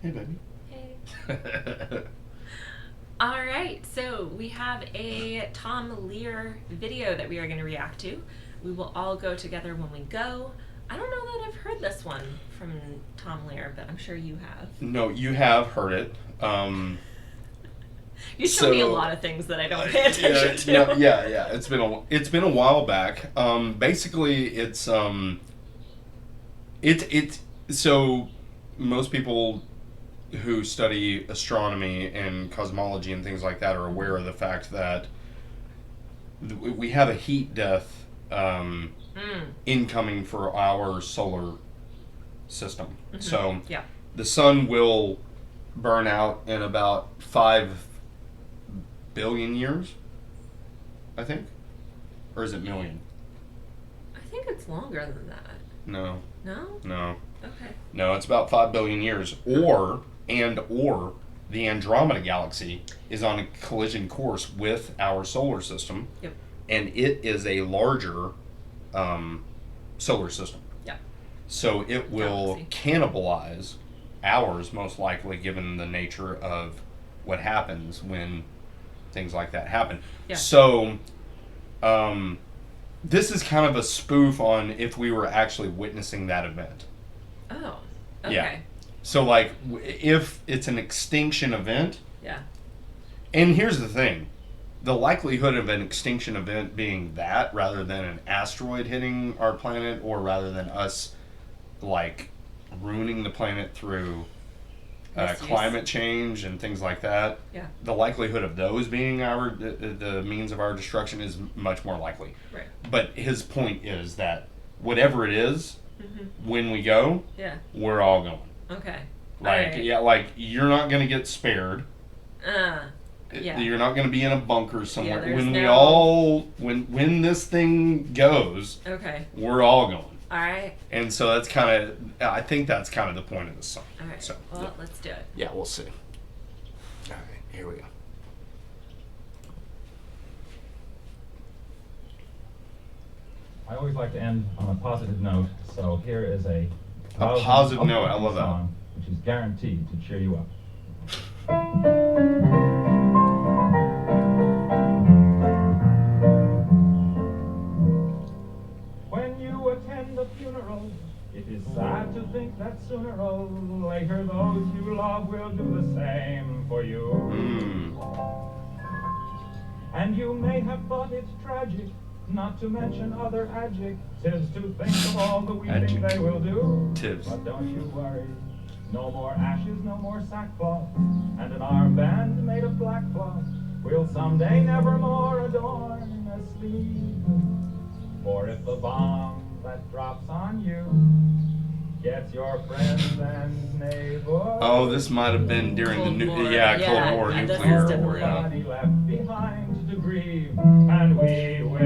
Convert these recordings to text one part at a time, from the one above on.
Hey, baby. Hey. All right, so we have a Tom Lehrer video that we are going to react to. We will all go together when we go. I don't know that I've heard this one from Tom Lehrer, but I'm sure you have. No, you have heard it. You show me a lot of things that I don't pay attention to. Yeah. It's been a while back. Basically, it's so most people who study astronomy and cosmology and things like that are aware of the fact that we have a heat death incoming for our solar system. Mm-hmm. So the sun will burn out in about 5 billion years, I think. Or is it million? I think it's longer than that. No. No? No. Okay. No, it's about 5 billion years. Or the Andromeda galaxy is on a collision course with our solar system. Yep. And it is a larger solar system. Yeah. So it will cannibalize ours, most likely, given the nature of what happens when things like that happen. Yeah. So this is kind of a spoof on if we were actually witnessing that event. Oh, okay. Yeah. So, like, if it's an extinction event. Yeah. And here's the thing. The likelihood of an extinction event being that rather than an asteroid hitting our planet or rather than us, like, ruining the planet through climate change and things like that. Yeah. The likelihood of those being the means of our destruction is much more likely. Right. But his point is that whatever it is, when we go, we're all going. Okay. Like you're not going to get spared. Yeah. You're not going to be in a bunker somewhere. When this thing goes, we're all going. All right. And so I think that's kind of the point of the song. All right. So, well, let's do it. Yeah, we'll see. All right, here we go. I always like to end on a positive note, so here is a positive note. I love song, which is guaranteed to cheer you up. When you attend a funeral, it is sad to think that sooner or later those you love will do the same for you. And you may have thought it tragic, not to mention other adjectives, to think of all the weeping they will do. But don't you worry, no more ashes, no more sackcloth, and an armband made of black cloth will someday nevermore adorn a sleeve. For if the bomb that drops on you gets your friends and neighbors. Oh, this might have been during Cold the War. Cold War, nuclear war. Body left behind to grieve, and we will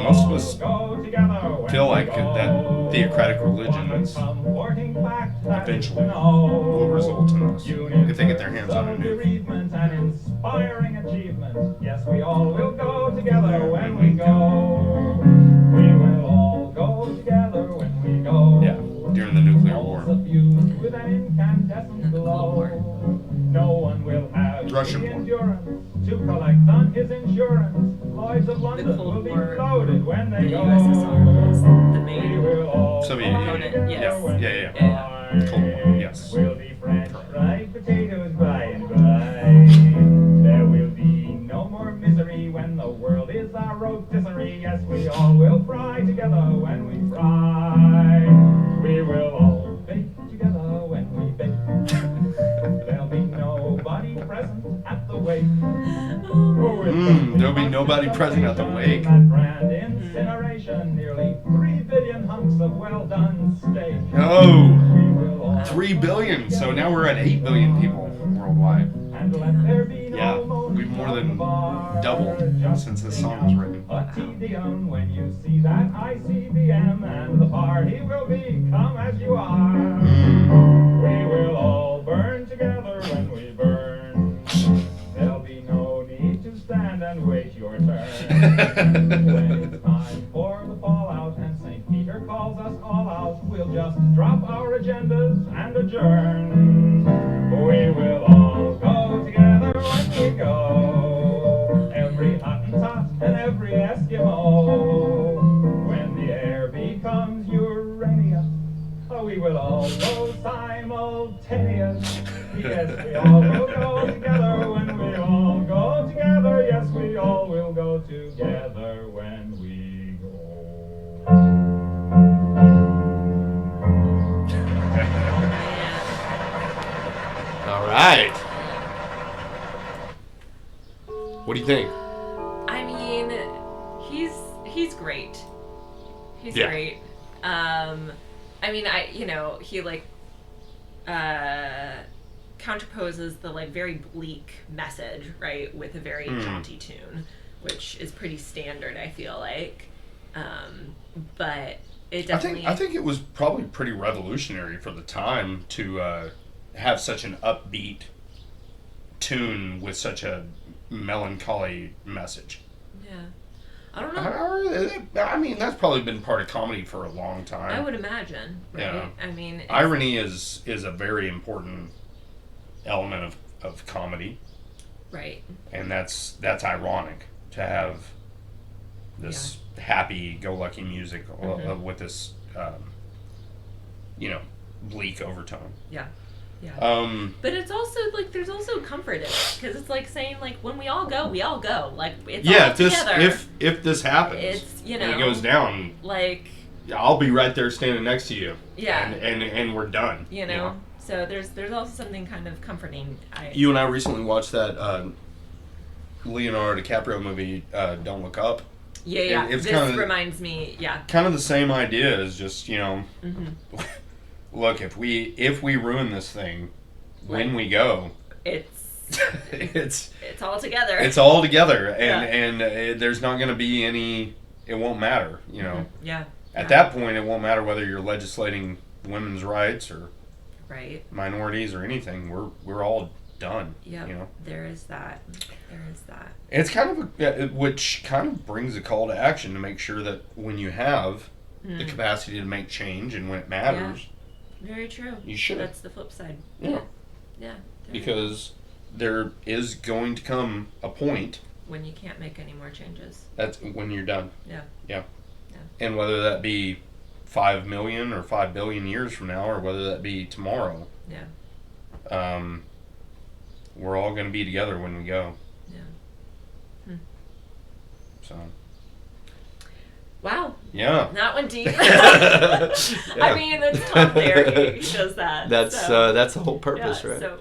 most of us go together feel like that theocratic religion is eventually will result in this if they get their hands on a nuke. And inspiring achievement. Yes, we all will go together when we go. We will all go together when we go. Yeah, during the nuclear war. With an incandescent glow. No one will have Russian the war. endurance to collect on his insurance. Lloyds of London will be loaded when they go. USSR was the main We will all Soviet Union. component. Yes. Yeah. Cold War, yes. We'll be French fried potatoes by and by. There will be no more misery when the world is our rotisserie. Yes, we all will fry together when we fry. We will all bake together when we bake. There'll be nobody present at the wake. There'll be nobody present at the wake. That brand incineration, nearly 3 billion hunks of well done steak. Oh, 3 billion. So now we're at 8 billion people worldwide. Yeah, we've more than doubled since this song was written. A tedium when you see that ICBM, and the party will be come as you are. We will all burn together when we burn. There'll be no need to stand and wait your turn. When it's time for the fallout and St. Peter calls us all out, we'll just drop our agendas and adjourn. together when we go. All right. What do you think? I mean, he's great. He's Yeah. great. I mean, he like counterposes the like very bleak message, right, with a very jaunty tune, which is pretty standard, I feel like. But it definitely. I think it was probably pretty revolutionary for the time to have such an upbeat tune with such a melancholy message. Yeah. I don't know. I mean, that's probably been part of comedy for a long time. I would imagine, right? Yeah. I mean, irony is a very important element of comedy, right? and that's ironic to have this happy-go-lucky music with this, bleak overtone. Yeah. Yeah. But it's also like there's also comfort in it because it's like saying like when we all go, like it's all together. If this happens, it's and it goes down, like I'll be right there standing next to you. Yeah. And we're done. You know? So there's also something kind of comforting. You and I recently watched that Leonardo DiCaprio movie, Don't Look Up. Yeah. This reminds me. Yeah. Kind of the same idea as just look, if we ruin this thing, when we go, it's all together. It's all together, and there's not going to be any. It won't matter, Yeah. At that point, it won't matter whether you're legislating women's rights or minorities or anything. We're all done. Yeah. There is that. It's kind of which kind of brings a call to action to make sure that when you have the capacity to make change and when it matters. Yeah. Very true. You should. That's the flip side. Yeah. Yeah. Because there is going to come a point when you can't make any more changes. That's when you're done. Yeah. Yeah. And whether that be 5 million or 5 billion years from now, or whether that be tomorrow. Yeah. We're all going to be together when we go. Yeah. So. Wow. Yeah. That went deep. I mean, it's Tom Lehrer. He does that. That's the whole purpose, right? So.